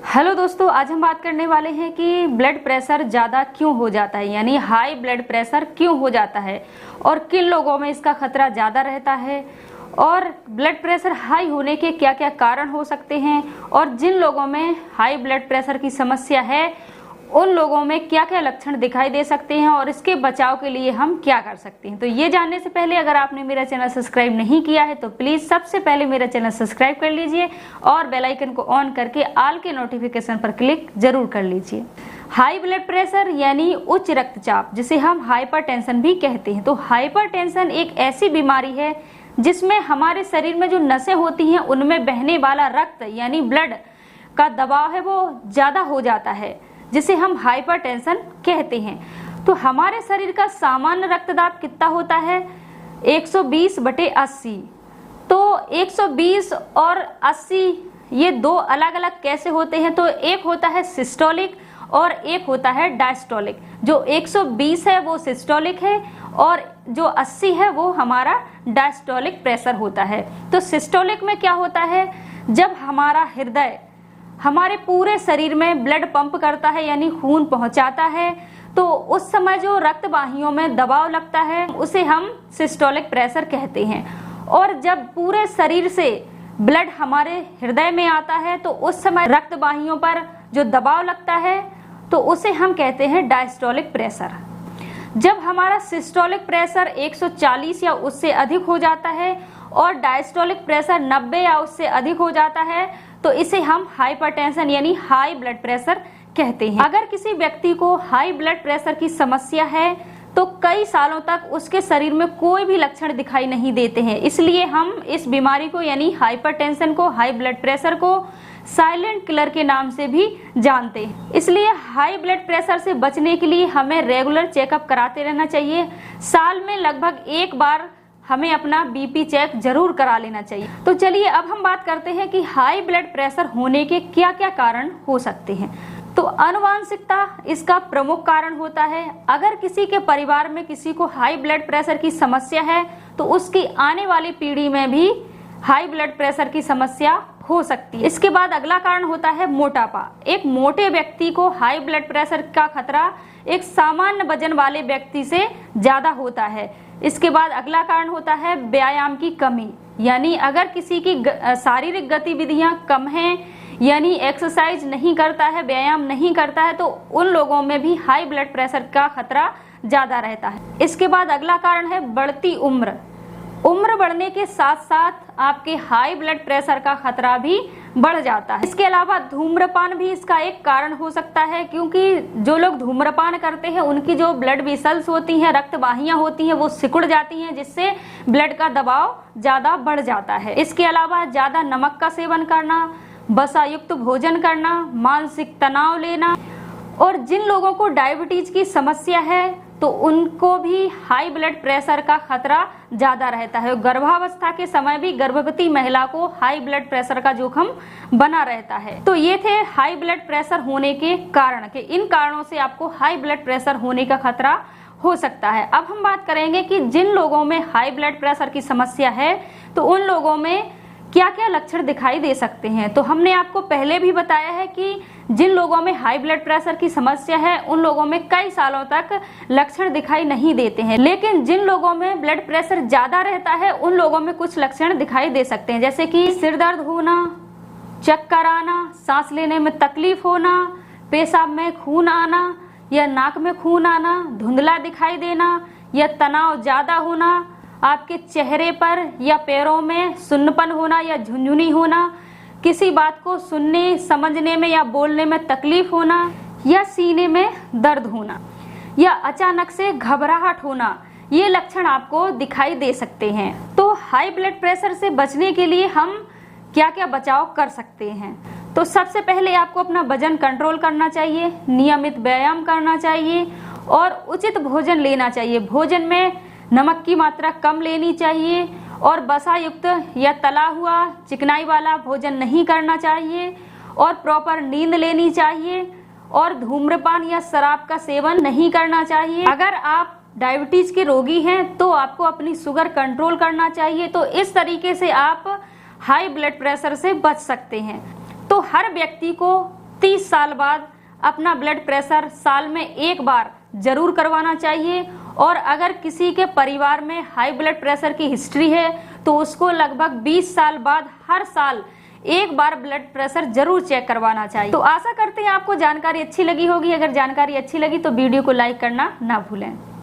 Hello दोस्तों, आज हम बात करने वाले हैं कि ब्लड प्रेशर ज़्यादा क्यों हो जाता है, यानी हाई ब्लड प्रेशर क्यों हो जाता है और किन लोगों में इसका खतरा ज़्यादा रहता है और ब्लड प्रेशर हाई होने के क्या क्या कारण हो सकते हैं और जिन लोगों में हाई ब्लड प्रेशर की समस्या है उन लोगों में क्या क्या लक्षण दिखाई दे सकते हैं और इसके बचाव के लिए हम क्या कर सकते हैं। तो ये जानने से पहले अगर आपने मेरा चैनल सब्सक्राइब नहीं किया है तो प्लीज़ सबसे पहले मेरा चैनल सब्सक्राइब कर लीजिए और बेल आइकन को ऑन करके ऑल के नोटिफिकेशन पर क्लिक जरूर कर लीजिए। हाई ब्लड प्रेशर यानी उच्च रक्तचाप, जिसे हम हाइपरटेंशन भी कहते हैं। तो हाइपरटेंशन एक ऐसी बीमारी है जिसमें हमारे शरीर में जो नसें होती हैं उनमें बहने वाला रक्त यानी ब्लड का दबाव है वो ज़्यादा हो जाता है, जिसे हम हाइपरटेंशन कहते हैं। तो हमारे शरीर का सामान्य रक्तदाब कितना होता है? 120/80। तो 120 और 80 ये दो अलग अलग कैसे होते हैं? तो एक होता है सिस्टोलिक और एक होता है डायस्टोलिक। जो 120 है वो सिस्टोलिक है और जो 80 है वो हमारा डायस्टोलिक प्रेशर होता है। तो सिस्टोलिक में क्या होता है? जब हमारा हृदय हमारे पूरे शरीर में ब्लड पंप करता है यानी खून पहुंचाता है, तो उस समय जो रक्त वाहियों में दबाव लगता है उसे हम सिस्टोलिक प्रेशर कहते हैं। और जब पूरे शरीर से ब्लड हमारे हृदय में आता है तो उस समय रक्त वाहियों पर जो दबाव लगता है तो उसे हम कहते हैं डायस्टोलिक प्रेशर। जब हमारा सिस्टोलिक प्रेशर 140 या उससे अधिक हो जाता है और डायस्टोलिक प्रेशर 90 या उससे अधिक हो जाता है तो इसे हम हाइपरटेंशन यानी हाई ब्लड प्रेशर कहते हैं। अगर किसी व्यक्ति को हाई ब्लड प्रेशर की समस्या है तो कई सालों तक उसके शरीर में कोई भी लक्षण दिखाई नहीं देते हैं। इसलिए हम इस बीमारी को यानी हाइपरटेंशन को, हाई ब्लड प्रेशर को साइलेंट किलर के नाम से भी जानते हैं। इसलिए हाई ब्लड प्रेशर से बचने के लिए हमें रेगुलर चेकअप कराते रहना चाहिए। साल में लगभग एक बार हमें अपना बीपी चेक जरूर करा लेना चाहिए। तो चलिए अब हम बात करते हैं कि हाई ब्लड प्रेशर होने के क्या क्या कारण हो सकते हैं। तो आनुवांशिकता इसका प्रमुख कारण होता है। अगर किसी के परिवार में किसी को हाई ब्लड प्रेशर की समस्या है तो उसकी आने वाली पीढ़ी में भी हाई ब्लड प्रेशर की समस्या हो सकती है। इसके बाद अगला कारण होता है मोटापा। एक मोटे व्यक्ति को हाई ब्लड प्रेशर का खतरा एक सामान्य वजन वाले व्यक्ति से ज्यादा होता है। इसके बाद अगला कारण होता है व्यायाम की कमी, यानी अगर किसी की शारीरिक गतिविधियां कम हैं यानी एक्सरसाइज नहीं करता है, व्यायाम नहीं करता है, तो उन लोगों में भी हाई ब्लड प्रेशर का खतरा ज्यादा रहता है। इसके बाद अगला कारण है बढ़ती उम्र। उम्र बढ़ने के साथ साथ आपके हाई ब्लड प्रेशर का खतरा भी बढ़ जाता है। इसके अलावा धूम्रपान भी इसका एक कारण हो सकता है, क्योंकि जो लोग धूम्रपान करते हैं उनकी जो ब्लड वेसल्स होती हैं, रक्त वाहियां होती हैं, वो सिकुड़ जाती हैं, जिससे ब्लड का दबाव ज्यादा बढ़ जाता है। इसके अलावा ज्यादा नमक का सेवन करना, वसायुक्त भोजन करना, मानसिक तनाव लेना और जिन लोगों को डायबिटीज की समस्या है तो उनको भी हाई ब्लड प्रेशर का खतरा ज्यादा रहता है। गर्भावस्था के समय भी गर्भवती महिला को हाई ब्लड प्रेशर का जोखिम बना रहता है। तो ये थे हाई ब्लड प्रेशर होने के कारण के इन कारणों से आपको हाई ब्लड प्रेशर होने का खतरा हो सकता है। अब हम बात करेंगे कि जिन लोगों में हाई ब्लड प्रेशर की समस्या है तो उन लोगों में क्या क्या लक्षण दिखाई दे सकते हैं। तो हमने आपको पहले भी बताया है कि जिन लोगों में हाई ब्लड प्रेशर की समस्या है उन लोगों में कई सालों तक लक्षण दिखाई नहीं देते हैं, लेकिन जिन लोगों में ब्लड प्रेशर ज्यादा रहता है उन लोगों में कुछ लक्षण दिखाई दे सकते हैं, जैसे कि सिर दर्द होना, चक्कर आना, सांस लेने में तकलीफ होना, पेशाब में खून आना या नाक में खून आना, धुंधला दिखाई देना या तनाव ज्यादा होना, आपके चेहरे पर या पैरों में सुन्नपन होना या झुनझुनी होना, किसी बात को सुनने समझने में या बोलने में तकलीफ होना या सीने में दर्द होना या अचानक से घबराहट होना, ये लक्षण आपको दिखाई दे सकते हैं। तो हाई ब्लड प्रेशर से बचने के लिए हम क्या क्या बचाव कर सकते हैं? तो सबसे पहले आपको अपना वजन कंट्रोल करना चाहिए, नियमित व्यायाम करना चाहिए और उचित भोजन लेना चाहिए। भोजन में नमक की मात्रा कम लेनी चाहिए और वसा युक्त या तला हुआ चिकनाई वाला भोजन नहीं करना चाहिए और प्रॉपर नींद लेनी चाहिए और धूम्रपान या शराब का सेवन नहीं करना चाहिए। अगर आप डायबिटीज के रोगी हैं तो आपको अपनी शुगर कंट्रोल करना चाहिए। तो इस तरीके से आप हाई ब्लड प्रेशर से बच सकते हैं। तो हर व्यक्ति को 30 साल बाद अपना ब्लड प्रेशर साल में एक बार जरूर करवाना चाहिए। और अगर किसी के परिवार में हाई ब्लड प्रेशर की हिस्ट्री है तो उसको लगभग 20 साल बाद हर साल एक बार ब्लड प्रेशर जरूर चेक करवाना चाहिए। तो आशा करते हैं आपको जानकारी अच्छी लगी होगी। अगर जानकारी अच्छी लगी तो वीडियो को लाइक करना ना भूलें।